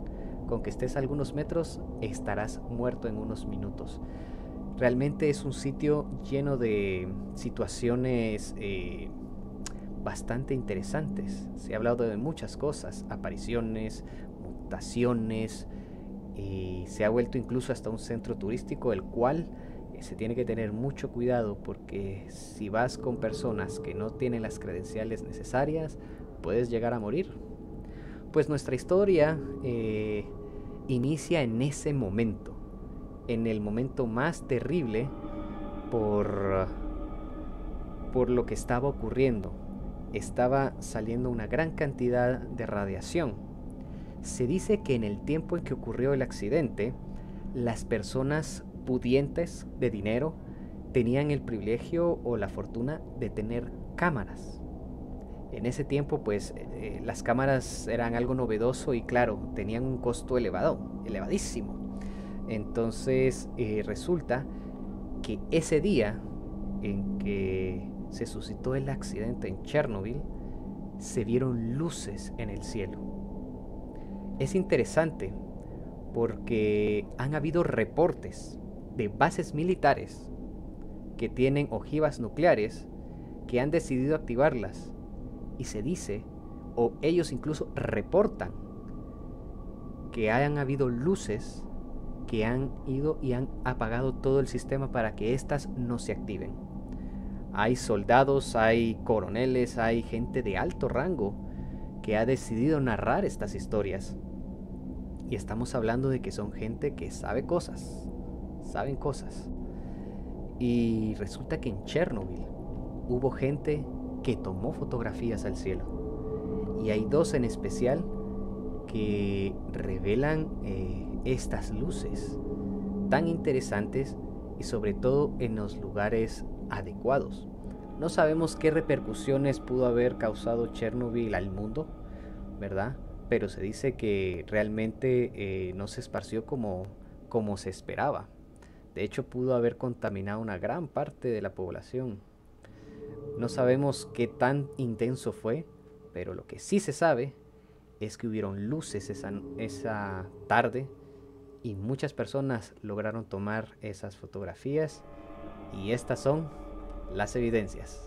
Con que estés a algunos metros estarás muerto en unos minutos. Realmente es un sitio lleno de situaciones bastante interesantes. Se ha hablado de muchas cosas, apariciones, mutaciones, y se ha vuelto incluso hasta un centro turístico, el cual se tiene que tener mucho cuidado, porque si vas con personas que no tienen las credenciales necesarias, puedes llegar a morir. Pues nuestra historia inicia en ese momento, en el momento más terrible por lo que estaba ocurriendo. Estaba saliendo una gran cantidad de radiación. Se dice que en el tiempo en que ocurrió el accidente, las personas pudientes de dinero tenían el privilegio o la fortuna de tener cámaras. En ese tiempo, pues, las cámaras eran algo novedoso y claro, tenían un costo elevadísimo. Entonces, resulta que ese día en que se suscitó el accidente en Chernobyl, se vieron luces en el cielo. Es interesante porque han habido reportes de bases militares que tienen ojivas nucleares que han decidido activarlas. Y se dice, o ellos incluso reportan, que hayan habido luces que han ido y han apagado todo el sistema para que éstas no se activen. Hay soldados, hay coroneles, hay gente de alto rango que ha decidido narrar estas historias. Y estamos hablando de que son gente que saben cosas. Y resulta que en Chernobyl hubo gente que tomó fotografías al cielo, y hay dos en especial que revelan estas luces tan interesantes, y sobre todo en los lugares adecuados. No sabemos qué repercusiones pudo haber causado Chernobyl al mundo, ¿verdad? Pero se dice que realmente no se esparció como se esperaba. De hecho, pudo haber contaminado una gran parte de la población. No sabemos qué tan intenso fue, pero lo que sí se sabe es que hubieron luces esa tarde y muchas personas lograron tomar esas fotografías, y estas son las evidencias.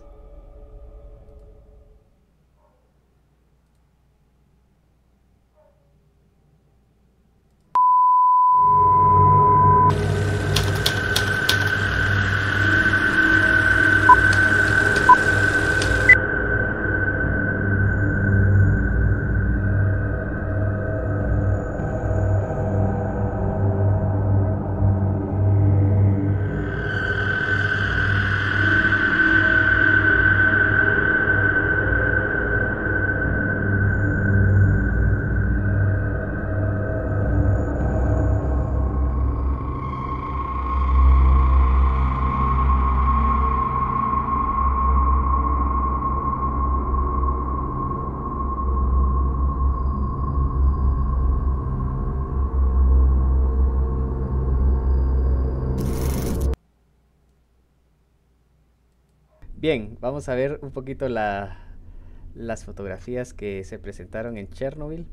Bien, vamos a ver un poquito las fotografías que se presentaron en Chernobyl.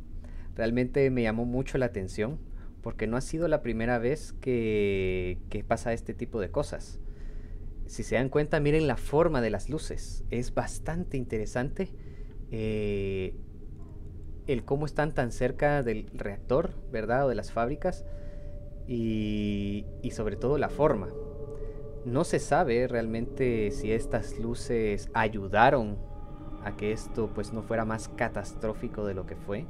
Realmente me llamó mucho la atención porque no ha sido la primera vez que pasa este tipo de cosas. Si se dan cuenta, miren la forma de las luces. Es bastante interesante el cómo están tan cerca del reactor, ¿verdad? O de las fábricas, y sobre todo la forma. No se sabe realmente si estas luces ayudaron a que esto pues no fuera más catastrófico de lo que fue,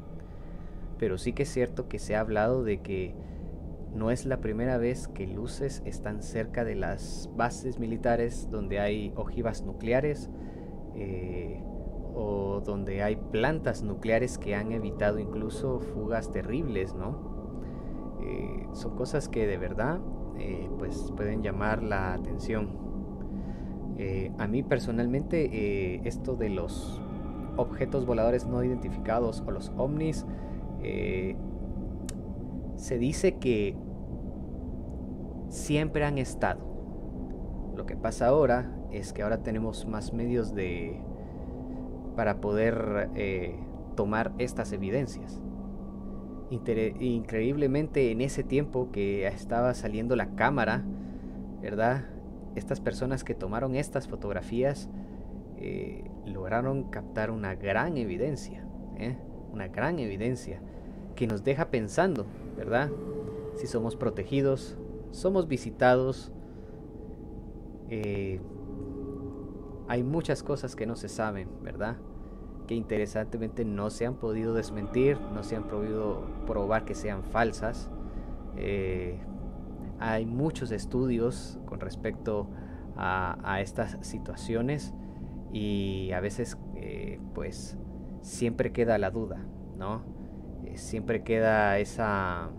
pero sí que es cierto que se ha hablado de que no es la primera vez que luces están cerca de las bases militares donde hay ojivas nucleares o donde hay plantas nucleares que han evitado incluso fugas terribles, ¿no? Son cosas que de verdad pues pueden llamar la atención. A mí personalmente esto de los objetos voladores no identificados o los ovnis, se dice que siempre han estado. Lo que pasa ahora es que ahora tenemos más medios para poder tomar estas evidencias. Increíblemente, en ese tiempo que estaba saliendo la cámara, ¿verdad? Estas personas que tomaron estas fotografías lograron captar una gran evidencia, una gran evidencia que nos deja pensando, ¿verdad? Si somos protegidos, somos visitados. Hay muchas cosas que no se saben, ¿verdad? Que interesantemente no se han podido desmentir, no se han podido probar que sean falsas. Hay muchos estudios con respecto a estas situaciones y a veces pues siempre queda la duda, ¿no? Siempre queda esa...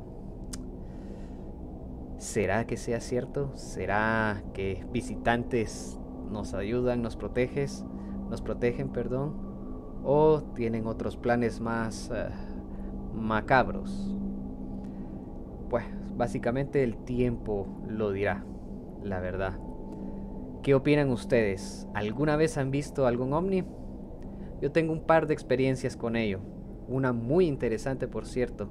¿Será que sea cierto? ¿Será que visitantes nos ayudan, nos protegen, perdón? ¿O tienen otros planes más macabros? Pues básicamente el tiempo lo dirá, la verdad. ¿Qué opinan ustedes? ¿Alguna vez han visto algún ovni? Yo tengo un par de experiencias con ello. Una muy interesante, por cierto,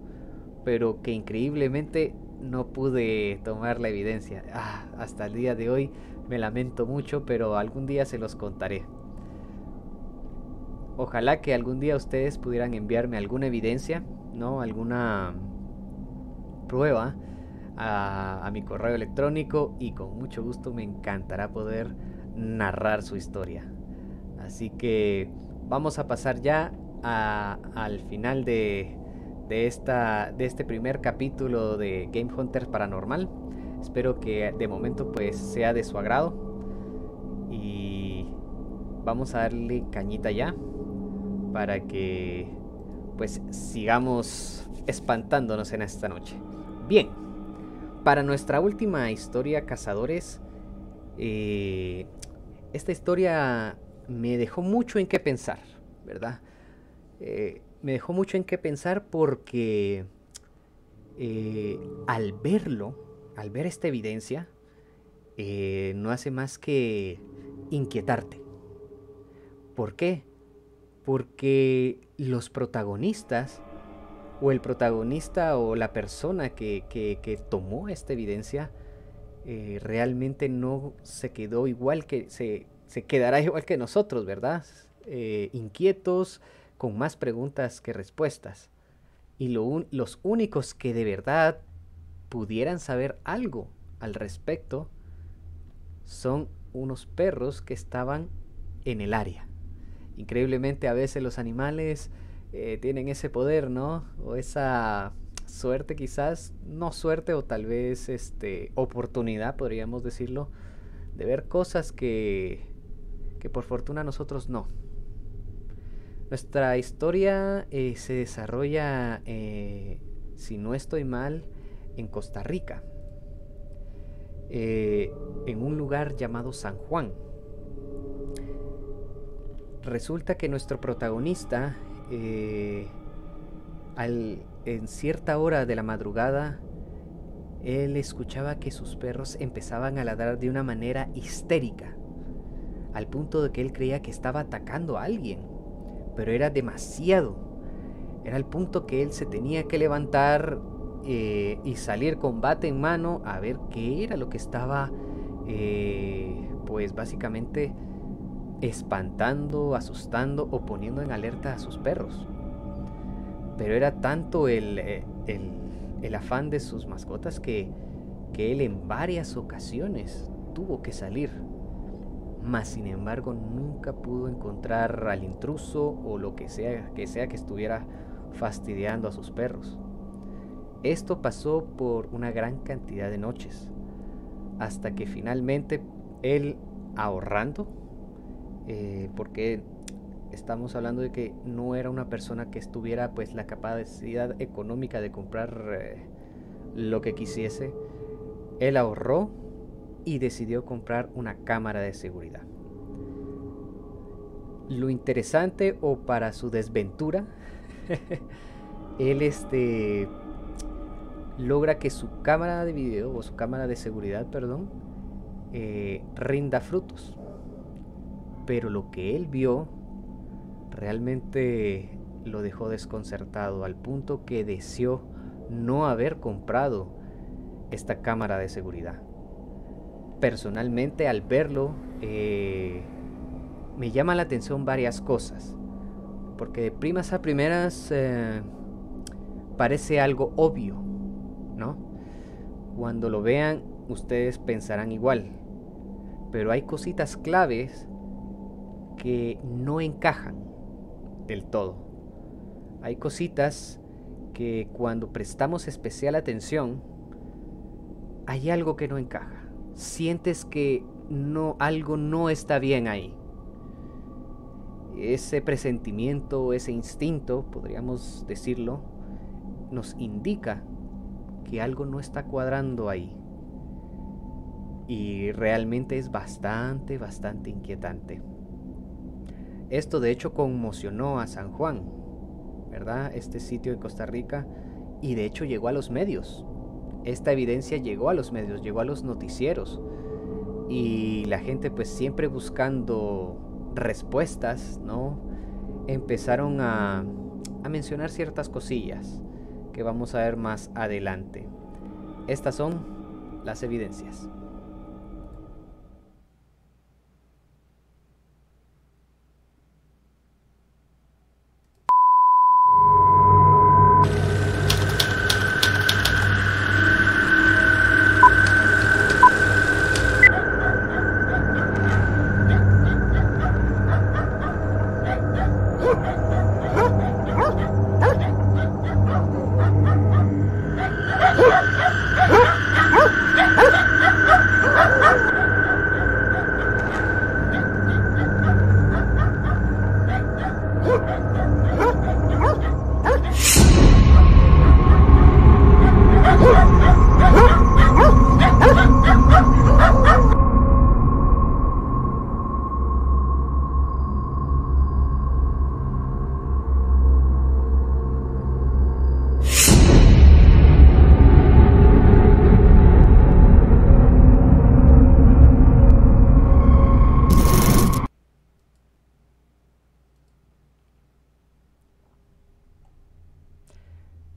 pero que increíblemente no pude tomar la evidencia. Hasta el día de hoy me lamento mucho, pero algún día se los contaré. Ojalá que algún día ustedes pudieran enviarme alguna evidencia, ¿no? Alguna prueba a mi correo electrónico y con mucho gusto me encantará poder narrar su historia. Así que vamos a pasar ya al final de este primer capítulo de Game Hunters Paranormal. Espero que de momento pues sea de su agrado y vamos a darle cañita ya para que pues sigamos espantándonos en esta noche. Bien, para nuestra última historia, cazadores, esta historia me dejó mucho en qué pensar, ¿verdad? Me dejó mucho en qué pensar porque al ver esta evidencia, no hace más que inquietarte. ¿Por qué? Porque los protagonistas, o el protagonista o la persona que tomó esta evidencia, realmente no se quedó igual que se quedará igual que nosotros, ¿verdad? Inquietos, con más preguntas que respuestas. Y los únicos que de verdad pudieran saber algo al respecto son unos perros que estaban en el área. Increíblemente a veces los animales tienen ese poder, ¿no? O esa suerte quizás, no suerte o tal vez oportunidad, podríamos decirlo, de ver cosas que por fortuna nosotros no. Nuestra historia se desarrolla, si no estoy mal, en Costa Rica, en un lugar llamado San Juan. Resulta que nuestro protagonista, en cierta hora de la madrugada, él escuchaba que sus perros empezaban a ladrar de una manera histérica, al punto de que él creía que estaba atacando a alguien, pero era demasiado. Era el punto que él se tenía que levantar y salir con bate en mano a ver qué era lo que estaba, pues básicamente espantando, asustando o poniendo en alerta a sus perros. Pero era tanto el afán de sus mascotas que él en varias ocasiones tuvo que salir. Mas sin embargo nunca pudo encontrar al intruso o lo que sea que estuviera fastidiando a sus perros. Esto pasó por una gran cantidad de noches, hasta que finalmente él, ahorrando, porque estamos hablando de que no era una persona que estuviera pues la capacidad económica de comprar lo que quisiese, Él ahorró y decidió comprar una cámara de seguridad. Lo interesante, o para su desventura, él logra que su cámara de video, o su cámara de seguridad, perdón, rinda frutos. Pero lo que él vio realmente lo dejó desconcertado, al punto que deseó no haber comprado esta cámara de seguridad. Personalmente, al verlo, me llama la atención varias cosas, porque de primas a primeras parece algo obvio, ¿no? Cuando lo vean, ustedes pensarán igual, pero hay cositas claves que no encajan del todo. Hay cositas que cuando prestamos especial atención, hay algo que no encaja. Sientes que algo no está bien ahí. Ese presentimiento, ese instinto, podríamos decirlo, nos indica que algo no está cuadrando ahí. Y realmente es bastante inquietante. Esto de hecho conmocionó a San Juan, ¿verdad? Este sitio de Costa Rica, y de hecho llegó a los medios. Esta evidencia llegó a los medios, llegó a los noticieros, y la gente, pues siempre buscando respuestas, ¿no? Empezaron a mencionar ciertas cosillas que vamos a ver más adelante. Estas son las evidencias.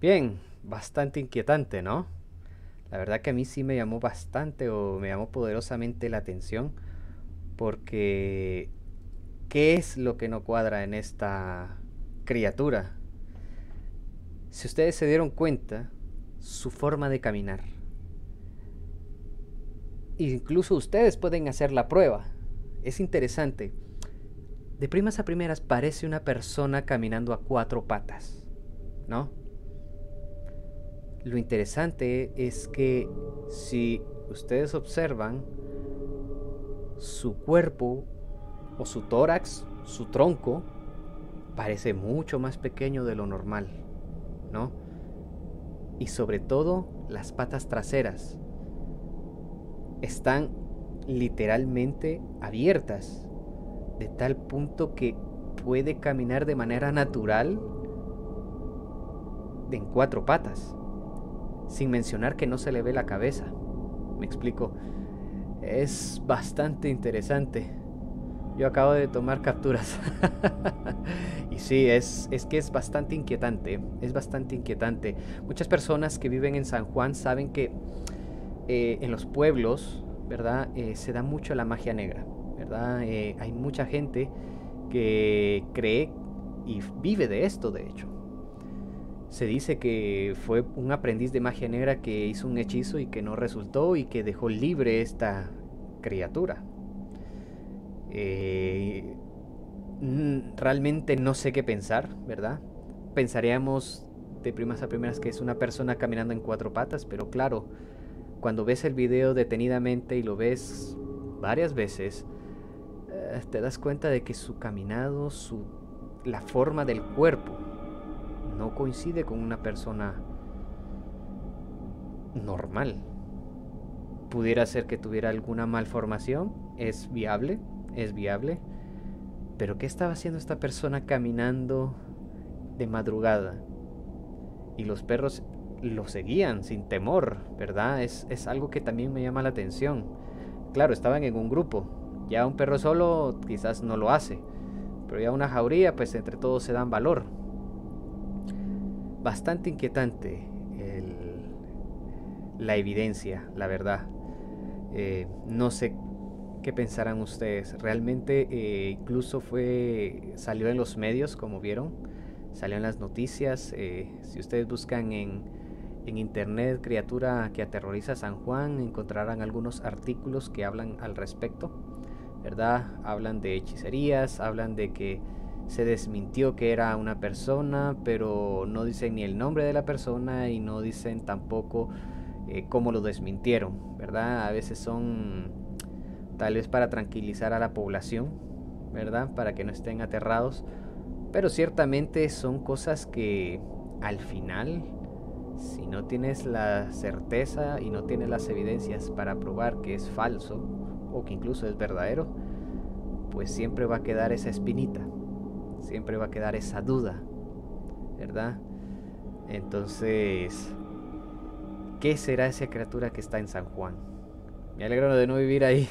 Bien, bastante inquietante, ¿no? La verdad que a mí sí me llamó bastante, o me llamó poderosamente la atención, porque ¿qué es lo que no cuadra en esta criatura? Si ustedes se dieron cuenta, su forma de caminar. Incluso ustedes pueden hacer la prueba. Es interesante. De primas a primeras parece una persona caminando a 4 patas, ¿no? Lo interesante es que si ustedes observan, su cuerpo o su tórax, su tronco, parece mucho más pequeño de lo normal, ¿no? Y sobre todo las patas traseras están literalmente abiertas, de tal punto que puede caminar de manera natural en 4 patas. Sin mencionar que no se le ve la cabeza. Me explico. Es bastante interesante. Yo acabo de tomar capturas. Y sí, es que es bastante inquietante. Es bastante inquietante. Muchas personas que viven en San Juan saben que en los pueblos, ¿verdad? Se da mucho la magia negra, ¿verdad? Hay mucha gente que cree y vive de esto, de hecho. Se dice que fue un aprendiz de magia negra que hizo un hechizo y que no resultó, y que dejó libre esta criatura. Realmente no sé qué pensar, ¿verdad? Pensaríamos de primas a primeras que es una persona caminando en 4 patas, pero claro, cuando ves el video detenidamente y lo ves varias veces, te das cuenta de que su caminado, la forma del cuerpo, no coincide con una persona normal. pudiera ser que tuviera alguna malformación, es viable, pero ¿qué estaba haciendo esta persona caminando de madrugada? Y los perros lo seguían sin temor, ¿verdad? Es algo que también me llama la atención. Claro, estaban en un grupo, ya un perro solo quizás no lo hace, pero ya una jauría, pues entre todos se dan valor. Bastante inquietante la evidencia, la verdad. No sé qué pensarán ustedes. Realmente incluso salió en los medios, como vieron, salió en las noticias. Si ustedes buscan en internet criatura que aterroriza San Juan, encontrarán algunos artículos que hablan al respecto, ¿verdad? Hablan de hechicerías, hablan de que se desmintió que era una persona, pero no dicen ni el nombre de la persona y no dicen tampoco cómo lo desmintieron, ¿verdad? A veces son tal vez para tranquilizar a la población, ¿verdad? Para que no estén aterrados, pero ciertamente son cosas que al final, si no tienes la certeza y no tienes las evidencias para probar que es falso o que incluso es verdadero, pues siempre va a quedar esa espinita, siempre va a quedar esa duda, ¿verdad? Entonces, ¿qué será esa criatura que está en San Juan? Me alegro de no vivir ahí.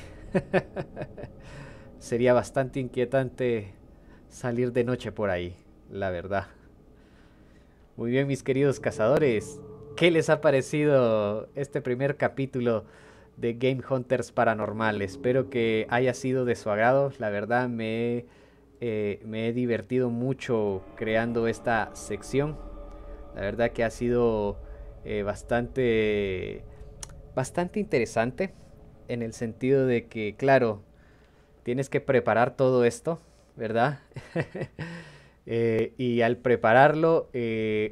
Sería bastante inquietante salir de noche por ahí, la verdad. Muy bien, mis queridos cazadores, ¿qué les ha parecido este primer capítulo de Game Hunters Paranormal? Espero que haya sido de su agrado. La verdad me he divertido mucho creando esta sección. La verdad que ha sido bastante interesante, en el sentido de que, claro, tienes que preparar todo esto, ¿verdad? Y al prepararlo,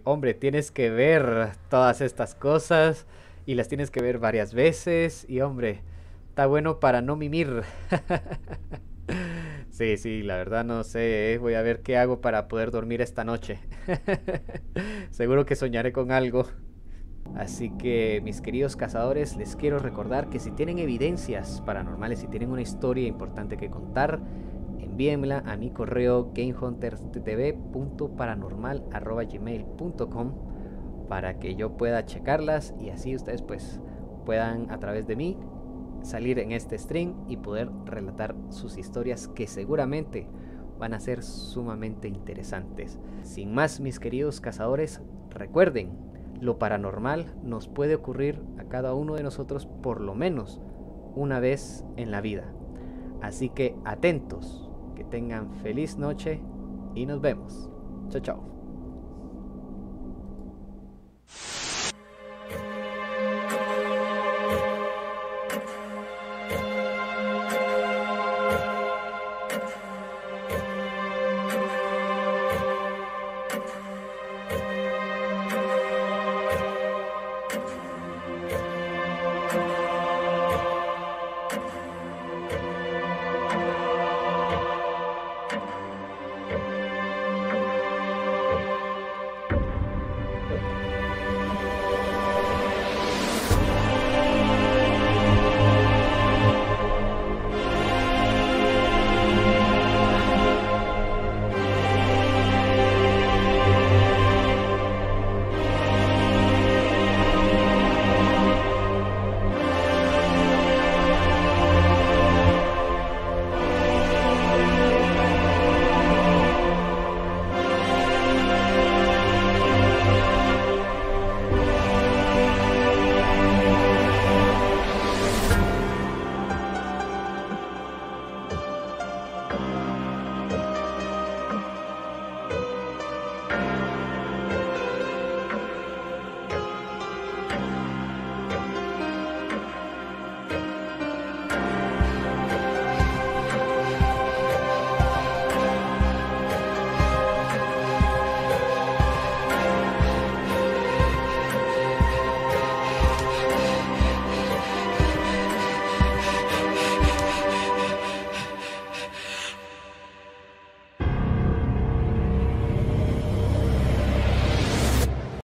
hombre, tienes que ver todas estas cosas y las tienes que ver varias veces y, hombre, está bueno para no mimir. Sí, la verdad no sé, voy a ver qué hago para poder dormir esta noche. Seguro que soñaré con algo. Así que, mis queridos cazadores, les quiero recordar que si tienen evidencias paranormales, si tienen una historia importante que contar, envíenmela a mi correo gamehunterstv.paranormal@gmail.com para que yo pueda checarlas y así ustedes pues puedan a través de mí salir en este stream y poder relatar sus historias, que seguramente van a ser sumamente interesantes. Sin más, mis queridos cazadores, recuerden, lo paranormal nos puede ocurrir a cada uno de nosotros por lo menos una vez en la vida. Así que atentos, que tengan feliz noche y nos vemos. Chao, chao.